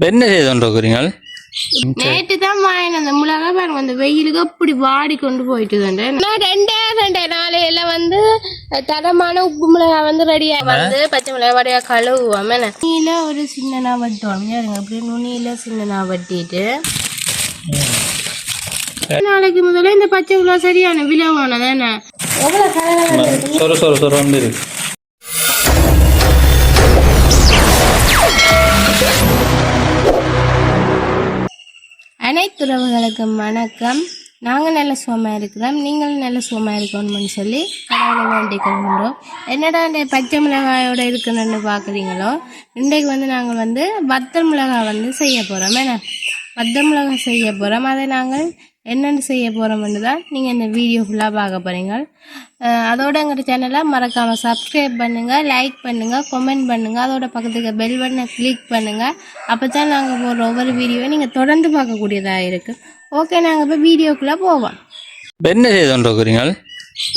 என்ன செய்தோன்றீங்க? நேற்று தான் வாங்கின அந்த மிளகா பாருங்க, அந்த வெயிலுக்கு அப்படி வாடி கொண்டு போயிட்டு ரெண்டே நாளையில வந்து தரமான உப்பு மிளகா வந்து ரெடியா வந்து பச்சை மிளகா வடையா கழுவுவோம். நுனியில ஒரு சின்னனா வட்டுவோம். அப்படி நுனியில சின்னனா வட்டிட்டு நாளைக்கு முதல்ல இந்த பச்சை மிளகா சரியான விலவான தானே. அனைத்து உறவுகளுக்கும் வணக்கம். நாங்கள் நல்ல சுகமாக இருக்கிறோம், நீங்களும் நல்ல சுகமாக இருக்கணும்னு சொல்லி கடவுளை வேண்டிக் கொள்கிறோம். என்னடா இந்த பச்சை மிளகாயோட இருக்குன்னு பார்க்குறீங்களோ, இன்றைக்கு வந்து நாங்கள் வந்து வத்தல் மிளகாய் வந்து செய்ய போகிறோம். வத்தல் மிளகாய் செய்ய போகிறோம். அதை நாங்கள் என்னென்னு செய்ய போகிறோம்னு தான் நீங்கள் இந்த வீடியோ ஃபுல்லாக பார்க்க போகிறீங்க. அதோட எங்கள் சேனலை மறக்காமல் சப்ஸ்கிரைப் பண்ணுங்கள், லைக் பண்ணுங்கள், கமெண்ட் பண்ணுங்கள், அதோட பக்கத்துக்கு பெல் பட்டனை கிளிக் பண்ணுங்கள். அப்போ தான் நாங்கள் போடுற ஒவ்வொரு வீடியோவை நீங்கள் தொடர்ந்து பார்க்கக்கூடியதாக இருக்குது. ஓகே, நாங்கள் இப்போ வீடியோக்குள்ளே போவோம். என்ன செய்தோன்றீங்க?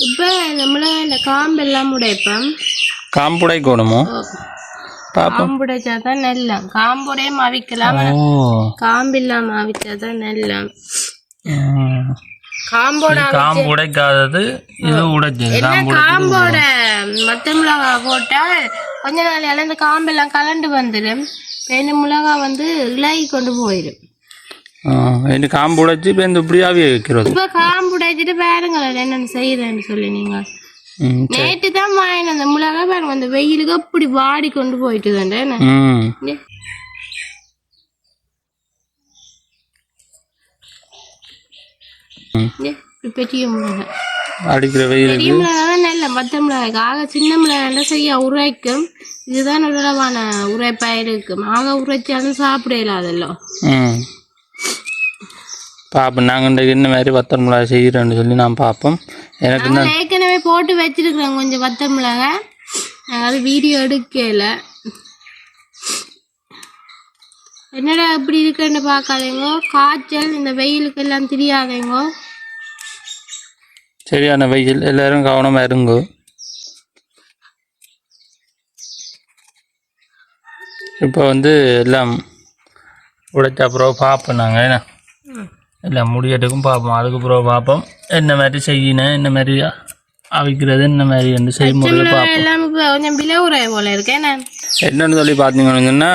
இப்போ நம்மள இந்த காம்பெல்லாம் உடைப்போம். காம்புடைக்கணுமோ? காம்புடைச்சா தான் நல்லா. காம்புடைய மாவிக்கலாம், காம்பு இல்லாம மாவிச்சா தான் நல்லா. காம்புடைக்காதது இது உடைச்சது. காம்போட மத்த மிளகா போட்டா கொஞ்ச நாள் இந்த காம்பெல்லாம் கலண்டு வந்துடும். ரெண்டு மிளகா வந்து இலகி கொண்டு போயிடும். காம்பு உடைச்சு இப்ப இந்த இப்படியாவே வைக்கிறது. இப்ப காம்பு உடைச்சிட்டு பாருங்களேன் என்னன்னு செய்யறேன்னு சொல்லி. நீங்க நேற்று தான் வாங்கின அந்த மிளகா பாருங்க, அந்த வெயிலுக்கு அப்படி வாடி கொண்டு போயிட்டு தானே. பெரிய மிளகாய் அடிக்கிற வெயில் பெரிய மிளகாய் நல்ல மத்த மிளகாய் ஆக சின்ன மிளகாய் செய்ய உரைக்கும். இதுதான் நல்லவான உரைப்பா இருக்கும். ஆக உரைச்சாலும் சாப்பிட இல்லாதல்லோ. பாப்போம் நாங்கள் என்ன மாதிரி வத்தல் மிளகாய் செய்யறோன்னு சொல்லி நான் பார்ப்போம். எனக்கு ஏற்கனவே போட்டு வச்சிருக்கிறோம் கொஞ்சம் வத்தல் மிளகாய். நாங்கள் அது வீடியோ எடுக்கல. என்னடா இப்படி இருக்குன்னு பார்க்காதீங்க. காய்ச்சல் இந்த வெயிலுக்கு எல்லாம் தெரியாதீங்க. சரியான வெயில், எல்லாரும் கவனமா இருங்க. இப்போ வந்து எல்லாம் உடைச்ச அப்புறம் பார்ப்போம். நாங்கள் என்ன எல்லாம் முடியட்டுக்கும் பார்ப்போம். அதுக்கப்புறம் பார்ப்போம் என்ன மாதிரி செய்யணும், என்ன மாதிரி அவிக்கிறது, என்ன மாதிரி வந்து செய்முறை பார்ப்போம். கொஞ்சம் விலை போல இருக்கேன். என்னன்னு சொல்லி பார்த்தீங்கன்னா,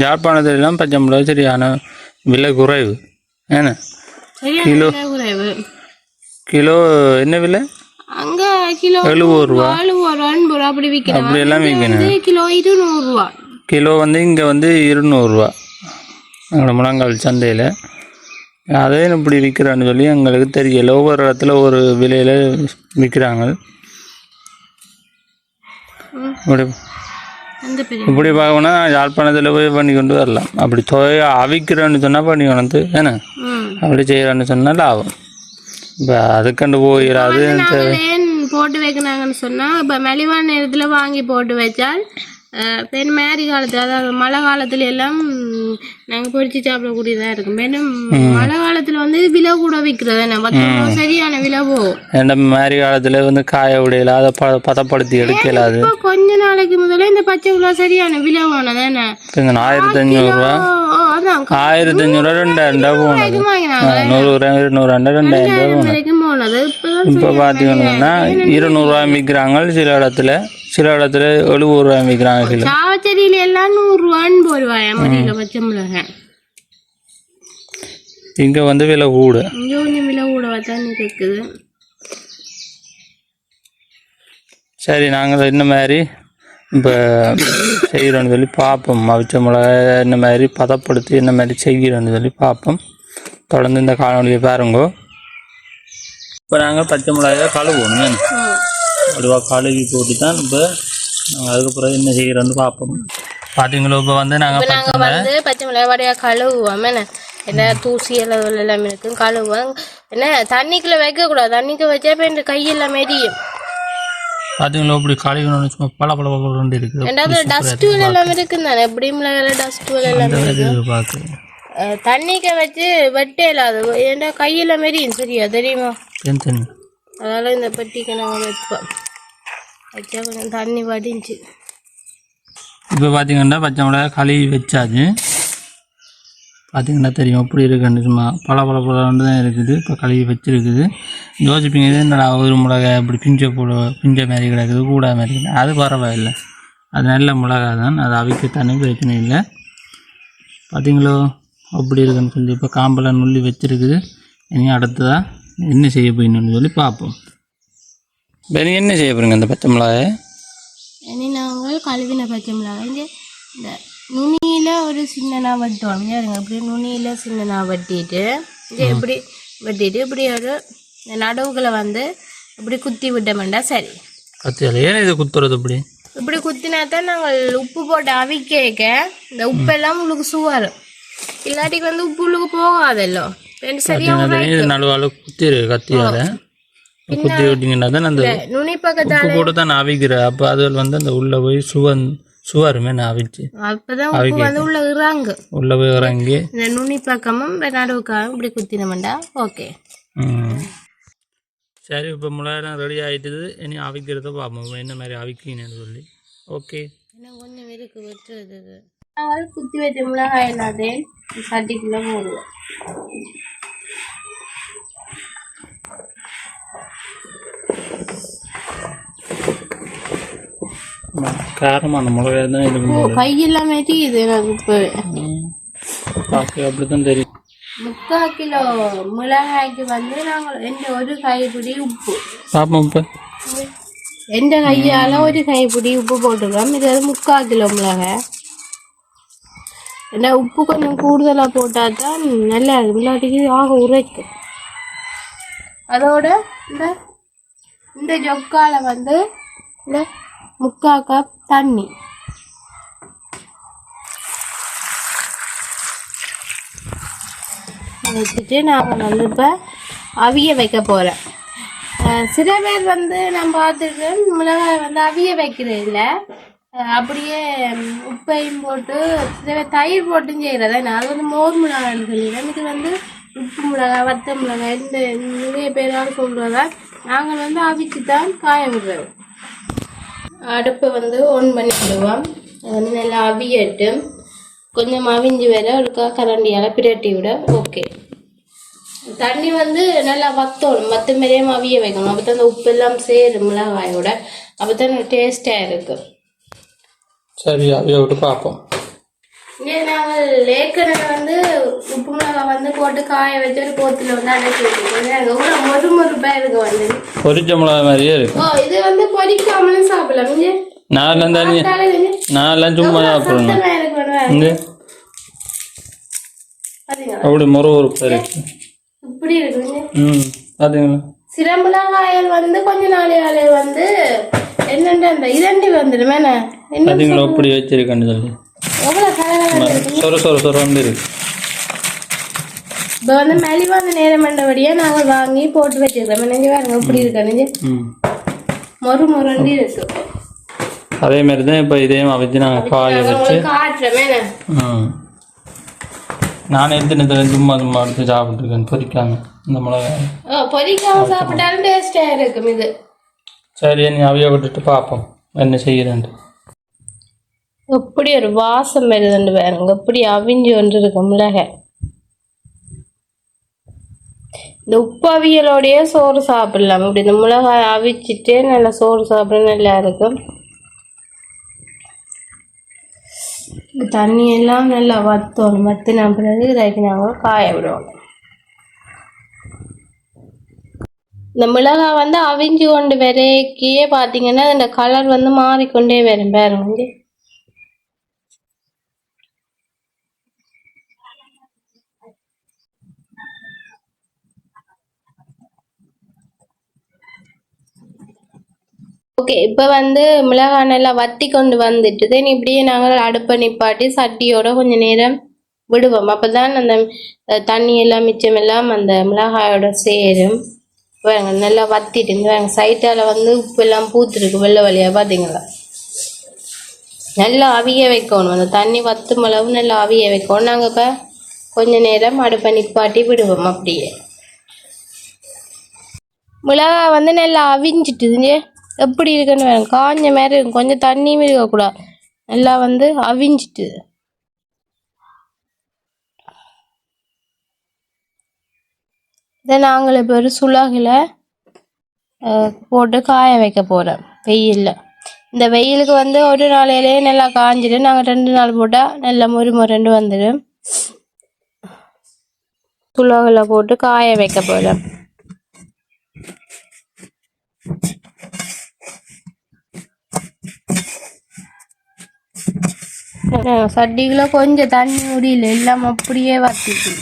யாழ்ப்பாணத்துலாம் பச்சை மிளகாய் சரியான விலை குறைவு. ஏன்னா கிலோ என்ன விலை? அங்க கிலோ 70 ரூபா, 80 அப்படி விற்கிறோம். அப்படி எல்லாம் விற்கணும். கிலோ 200 ரூபா. கிலோ வந்து இங்கே வந்து 200 ரூபா எங்களோட முழங்கால் சந்தையில். அதே இப்படி விற்கிறான்னு சொல்லி எங்களுக்கு தெரியல. ஒவ்வொரு இடத்துல ஒரு விலையில் விற்கிறாங்க. இப்படி பார்க்கணும்னா யாழ்ப்பாணத்தில் போய் பண்ணி கொண்டு வரலாம். அப்படி அவிக்கிறேன்னு சொன்னால் பண்ணி கொண்டு ஏன்னா அப்படி செய்யறான்னு சொன்னால் லாபம். இப்போ அதுக்கண்டு போயிடாது. போட்டு வைக்கிறாங்கன்னு சொன்னால் இப்போ மலிவான நேரத்தில் வாங்கி போட்டு வச்சால் பெண் மேரி காலத்தில், அதாவது மழை காலத்துல எல்லாம் நாங்கள் பொறிச்சு சாப்பிடக்கூடியதாக இருக்கும். மேலும் மழை காலத்தில் வந்து விலை கூட விற்கிறது சரியான விலை போகும். ஏன்னா மேரி காலத்தில் வந்து காய விடையில அதை பதப்படுத்தி எடுக்கலாது. இப்போ கொஞ்ச நாளைக்கு முதல்ல இந்த பச்சை மிளகா சரியான விலை போனதானே. 1500 ரூபா, 1500 ரூபா, 2000 போனது. 100 200 போனது. இப்போ பார்த்தீங்கன்னா 200 ரூபாய் விற்கிறாங்க. சில இடத்துல 70 ரூபாய் விற்கிறாங்க. சாவச்சேரியில எல்லாம் 100 ரூபான்னு போடுவாங்க மடியில பச்சை மிளகாய். இங்க வந்து விலை கூட, இங்க கொஞ்சம் விலை கூட தான் இருக்குது. சரி, நாங்கள் என்ன மாதிரி இப்போ செய்கிறோன்னு சொல்லி பார்ப்போம். அவிச்ச மிளகாய் என்ன மாதிரி பதப்படுத்தி என்ன மாதிரி செய்கிறோன்னு சொல்லி பார்ப்போம். தொடர்ந்து இந்த காணொலியை பாருங்க. இப்போ நாங்கள் பச்சை மிளகாயை கழுவோம். அதுவாக கழுவி போட்டு தான் இப்போ நாங்கள் அதுக்கப்புறம் என்ன செய்கிறோன்னு பார்ப்போம். பார்த்தீங்களோ இப்போ வந்து நாங்கள் வந்து பச்சை மிளகாய் வடையாக கழுவுவோம். என்ன தூசி எல்லாம் எல்லாமே இருக்கும், கழுவுவோம். என்ன தண்ணிக்குள்ளே வைக்கக்கூடாது. தண்ணிக்கு வச்சா இப்போ இந்த கையெல்லாம் மெரியும். பார்த்தீங்களோ இப்படி கழுவினோன்னு சும்மா பல இருக்குது. ரெண்டாவது டஸ்ட் எல்லாமே இருக்குன்னு தானே. எப்படி மிளகாய் டஸ்ட் எல்லாமே பார்த்து தண்ணிக்க வச்சு வெட்டே இல்லாது. ஏன்டா கையெல்லாம் மெரியும். சரியா தெரியுமா? அதனால இந்த பெட்டிக்கு நாங்கள் வைப்போம். வச்சா கொஞ்சம் தண்ணி வடிஞ்சு. இப்போ பார்த்தீங்கன்னா பச்சை மிளகாய் கழுவி வச்சாச்சு. பார்த்திங்கன்னா தெரியும் எப்படி இருக்குன்னு. சும்மா பல தான் இருக்குது. இப்போ கழுவி வச்சுருக்குது. யோசிப்பீங்க இது என்னடா ஒரு மிளகா இப்படி பிஞ்ச மாதிரி கிடக்குது, கூட மாதிரி கிடக்குது. அது பரவாயில்லை, அது நல்ல மிளகா தான். அது அவிக்கத்தானே பிரச்சனை இல்லை. பார்த்திங்களோ அப்படி இருக்குன்னு சொல்லி இப்போ காம்பெல்லாம் நுள்ளி வச்சுருக்குது. இனி அடுத்ததாக என்ன செய்ய போயின்னு சொல்லி பார்ப்போம். இப்போ நீங்கள் என்ன செய்ய போகிறீங்க அந்த பச்சை மிளகாயை? இனி நாங்கள் கழுவின பச்சை மிளகாய் இந்த நுனியில் ஒரு சின்னனா வெட்டுவோம். இருங்க இப்படி நுனியில் சின்னனா வெட்டிட்டு இப்படி வெட்டிட்டு இப்படி ஒரு நடுவுகளை வந்து இப்படி குத்தி விட்டோம்டா சரி. கத்தியால் ஏன் இதை குத்துறது? இப்படி குத்தினா தான் நாங்கள் உப்பு போட்டு அவிக்க இந்த உப்பெல்லாம் உங்களுக்கு சுவரும். இல்லாட்டிக்கு வந்து உப்பு உள்ளுக்கு போகாதல்லோ. சரியா நடுவால குத்திரு கத்தியால குத்தி விட்டீங்கன்னா தான் அந்த நுனி பக்கத்தால கூட தான் அவிக்கிற. அப்போ அது வந்து அந்த உள்ள போய் சுவருமே நான் அவிச்சு அப்பதான் உப்பு வந்து உள்ள போய் இறங்கி இந்த நுனி பக்கமும் நடுவுக்காகவும் இப்படி குத்தினோம்டா ஓகே. சரி, இப்போ மிளகாய் ரெடி ஆகிட்டுது. இனி அவிக்கிறத பார்ப்போம் என்ன மாதிரி அவிக்கின்னு சொல்லி. ஓகே, இன்னும் கொஞ்சம் இருக்கு வெட்டுறது. நாங்கள் குத்தி வச்ச மிளகாய் எல்லாத்தையும் சட்டிக்குள்ளே போடுவோம். காரமான மிளகாய் தான் இது. கையெல்லாமே தீயுது எனக்கு இப்போ. அப்படித்தான் தெரியும். 3/4 கிலோ மிளகாய்க்கு வந்து நாங்கள் ஒரு கைப்பிடி உப்பு பார்ப்போம். இப்போ எந்த கையால் ஒரு கைப்பிடி உப்பு போட்டுக்கிறோம். இது வந்து 3/4 கிலோ மிளகாய். ஏன்னா உப்பு கொஞ்சம் கூடுதலாக போட்டால் தான் நல்லா இருக்கும், இல்லாட்டிக்கு ஆக உரைக்கும். அதோட இந்த ஜொக்கால வந்து இந்த 3/4 கப் தண்ணி வச்சுட்டு நாங்கள் வந்து இப்போ அவிய வைக்க போகிறேன். சில பேர் வந்து நான் பார்த்துருக்கேன் மிளகாய் வந்து அவிய வைக்கிறது இல்லை, அப்படியே உப்பையும் போட்டு சில பேர் தயிர் போட்டும் செய்கிறதா. நான் வந்து மோர் மிளகாய்னு சொல்லிடுறேன். இது வந்து உப்பு மிளகாய் வத்த மிளகாய் இந்த நிறைய பேரால் சொல்கிறதா. நாங்கள் வந்து அவிச்சு தான் காய விடுறோம். அடுப்பை வந்து ஆன் பண்ணி விடுவோம். வந்து நல்லா அவியட்டு கொஞ்சம் அவிஞ்சு வர ஒருக்கா கரண்டியால் பிரட்டி விட ஓகே. தண்ணி வந்து நல்லா வத்தணும், வத்த மாதிரியே அவிய வைக்கணும். அப்போ தான் அந்த உப்பு எல்லாம் சேரும் மிளகாயோட, அப்போ தான் டேஸ்டாக இருக்கும். சரி, அவிய விட்டு பார்ப்போம். இங்கே நாங்கள் ஏற்கனவே வந்து உப்பு மிளகாய் வந்து போட்டு காய வச்சு ஒரு போத்தில் வந்து அடைச்சி வச்சுருக்கோம். எவ்வளோ மொறுப்பாக இருக்கு வந்து பொரிச்ச மிளகா மாதிரியே இருக்கு. இது வந்து பொரிக்காமலும் சாப்பிடலாம். இங்கே நான் சும்மா சாப்பிடணும். அப்படி மொறுப்பு இருக்கு, இப்படி இருக்கு. பாத்தீங்களா, சில மிளகாய்கள் வந்து கொஞ்ச நாளையாலே வந்து என்னென்ன அந்த இரண்டி வந்துடுமே. பாத்தீங்களா இப்படி வச்சிருக்கேன்னு சொல்லி எவ்வளோ கலகலன்னு சொர வந்து இருக்கு. இப்போ வந்து மலிவான நேரம் பண்ணபடியே நாங்கள் வாங்கி போட்டு வச்சிருக்கோம். நினைஞ்சு பாருங்க இப்படி இருக்க மொறுண்டு இருக்கு. அதே மாதிரி தான் இப்போ இதையும் அவிச்சு நாங்கள் காய வச்சு காட்டுறமே. நானே எடுத்து சும்மா எடுத்து சாப்பிட்டுருக்கேன் பொரிக்காம. இந்த மிளகாய் பொரிக்காம சாப்பிட்டாலும் டேஸ்டாக இருக்கும் இது. சரி, நீ அவிய விட்டுட்டு பார்ப்போம் என்ன செய்யறேன்ட்டு. எப்படி ஒரு வாசம் வருதுன்னு பாருங்க, எப்படி அவிஞ்சு ஒன்று இருக்கும் மிளகாய். இந்த உப்பு அவியலோடையே சோறு சாப்பிடலாம். இப்படி இந்த மிளகாய் அவிச்சிட்டு நல்லா சோறு சாப்பிட நல்லா இருக்கும். தண்ணி எல்லாம் நல்லா வத்தணும். வத்தின பிறகு இதாக்கி நாங்கள் காய விடுவோம். இந்த மிளகாய் வந்து அவிஞ்சு கொண்டு வரைக்கே பார்த்தீங்கன்னா இந்த கலர் வந்து மாறிக்கொண்டே வரும் பாருங்க. ஓகே, இப்போ வந்து மிளகாய் நல்லா வத்தி கொண்டு வந்துட்டு தென் இப்படியே நாங்கள் அடுப்பை நிப்பாட்டி சட்டியோட கொஞ்சம் நேரம் விடுவோம். அப்போ தான் அந்த தண்ணி எல்லாம் மிச்சமெல்லாம் அந்த மிளகாயோட சேரும். வேங்க நல்லா வத்திட்டு வேங்க சைட்டால் வந்து உப்பு எல்லாம் பூத்துருக்கு வெள்ளை வழியாக பார்த்தீங்களா. நல்லா அவிய வைக்கணும், அந்த தண்ணி வத்தும் அளவு நல்லா அவிய வைக்கணும். நாங்கள் இப்போ கொஞ்சம் நேரம் அடுப்பை நிப்பாட்டி விடுவோம். அப்படியே மிளகாய் வந்து நல்லா அவிஞ்சிட்டுதுங்க. எப்படி இருக்குன்னு வேணும், காஞ்ச மாதிரி இருக்கும், கொஞ்சம் தண்ணியும் இருக்கக்கூடாது. நல்லா வந்து அவிஞ்சிட்டு இதை நாங்கள் இப்போ ஒரு சுலகில் போட்டு காய வைக்க போகிறோம் வெயிலில். இந்த வெயிலுக்கு வந்து ஒரு நாளையிலேயே நல்லா காஞ்சிடும். நாங்கள் 2 நாள் போட்டால் நல்லா முறுமுறுண்டு வந்துடும். சுலகில் போட்டு காய வைக்க போகிறோம். சட்டிக்குள்ள கொஞ்சம் தண்ணி முடியல, எல்லாம் அப்படியே வத்திட்டு.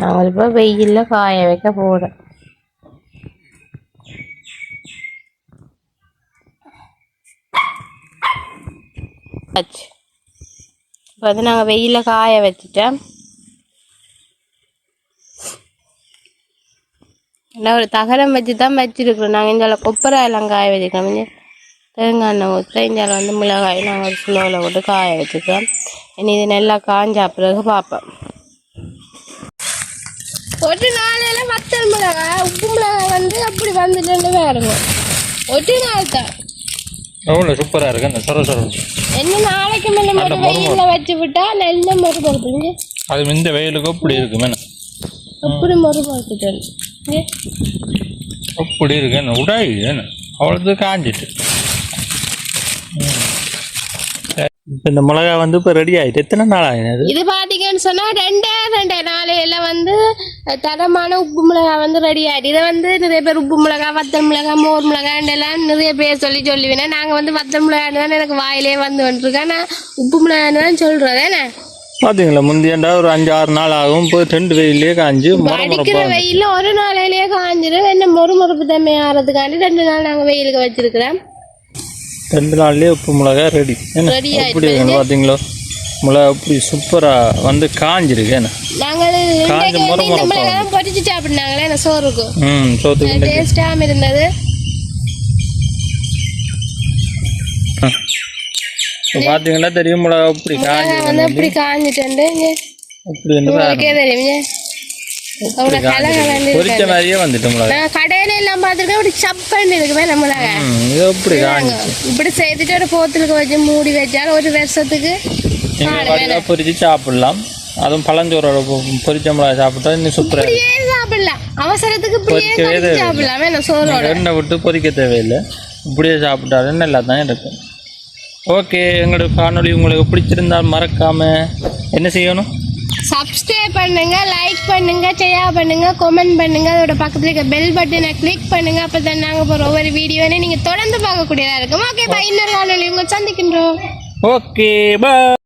நாங்கள் இப்போ வெயிலில் காய வைக்க போகிறோம். இப்போ வந்து நாங்கள் வெயிலில் காய வச்சுட்டோம். எல்லாம் ஒரு தகரம் வச்சு தான் வச்சுருக்குறோம். நாங்கள் இந்த கொப்பரை எல்லாம் காய வச்சுக்கிறோம். தேங்காய் எண்ணெய் ஊற்ற இந்த வந்து மிளகாய் நாங்கள் ஒரு சுலோவில் போட்டு காய வச்சுக்கிறோம். இனி இது நல்லா காஞ்சா பிறகு பார்ப்போம். ஒரு நாளையில வத்தல் மிளகாய் உப்பு மிளகாய் வந்து அப்படி வந்துட்டு வேறுங்க. ஒரு நாள் தான் எவ்வளோ சூப்பராக இருக்கு அந்த சொர சொர. என்ன நாளைக்கு மேலே மட்டும் வெயிலில் வச்சு விட்டா நல்ல மொறு பொறுப்புங்க. அது இந்த வெயிலுக்கு அப்படி இருக்கு மேடம், அப்படி மொறு பொறுப்புட்டு அப்படி இருக்கு. என்ன உடாய் என்ன அவ்வளோது காஞ்சிட்டு. இப்போ இந்த மிளகா வந்து இப்போ ரெடி ஆகிட்டு எத்தனை நாள் ஆகினது? இது பார்த்தீங்கன்னு சொன்னால் 2 நாளையில வந்து தரமான உப்பு மிளகாய் வந்து ரெடி ஆகிட்டு. இதை வந்து நிறைய பேர் உப்பு மிளகாய், வத்தல் மிளகாய், மோர் மிளகாய்லாம் நிறைய பேர் சொல்லுவேன். நாங்கள் வந்து வத்தல் மிளகாய்னு தான் எனக்கு வாயிலே வந்துருக்கேன். நான் உப்பு மிளகாய்னு தான் சொல்கிறேன். ஏன்னா பார்த்தீங்களா முந்தியாண்டா ஒரு 5-6 நாள் ஆகும். இப்போ 2 வெயிலே காஞ்சி அடிக்கிற வெயிலில் ஒரு நாளையிலேயே காஞ்சிடும். என்ன மொறுமொறுப்பு தன்மை ஆகிறதுக்காண்டி 2 நாள் நாங்கள் வெயிலுக்கு வச்சிருக்கிறோம். 2 நாள்லேயே உப்பு மிளகா ரெடி. ரெடி அப்படி இருக்குன்னு பார்த்தீங்களா மிளகா அப்படி சூப்பராக வந்து காஞ்சிருக்கு. என்ன நாங்கள் மிளகாய் பொரிச்சு சாப்பிட்னாங்களே என்ன சோறுக்கு சோத்துக்கு டேஸ்டாகவும் இருந்தது. பார்த்தீங்கன்னா தெரியும் மிளகா அப்படி காஞ்சி வந்து அப்படி காஞ்சிட்டு உங்களுக்கே தெரியும். பொரிச்ச மாதிரியே வந்துட்டு மிளகா. நான் கடையில எல்லாம் பார்த்துருக்கேன். இப்படி சப்பன்னு இருக்குமே நம்ம மிளகா. அப்படி காஞ்சி இப்படி செய்துட்டு ஒரு போத்தலுக்கு வச்சு மூடி வச்சாலும் ஒரு வருஷத்துக்கு பொரிச்சு சாப்பிடலாம். அதுவும் பழஞ்சோரோட பொரிச்ச மிளகா சாப்பிட்டா இன்னும் சூப்பராக சாப்பிடலாம். அவசரத்துக்கு சாப்பிடலாமே சோறோட எண்ணெய் விட்டு பொரிக்க தேவையில்லை. இப்படியே சாப்பிட்டாலும் நல்லா தான் இருக்கும். ஓகே, எங்களோட காணொலி உங்களுக்கு பிடிச்சிருந்தால் மறக்காம என்ன செய்யணும்? சப்ஸ்கிரைப் பண்ணுங்க, லைக் பண்ணுங்க, ஷேர் பண்ணுங்க, கமெண்ட் பண்ணுங்க. அதோட பக்கத்துல இருக்க பெல் பட்டனை கிளிக் பண்ணுங்க. அப்போ தான் நாங்கள் போகிற ஒவ்வொரு வீடியோனே நீங்கள் தொடர்ந்து பார்க்கக்கூடியதாக இருக்கும். ஓகே, இன்னொரு காணொலி உங்களை சந்திக்கின்றோம். ஓகே, பாய்.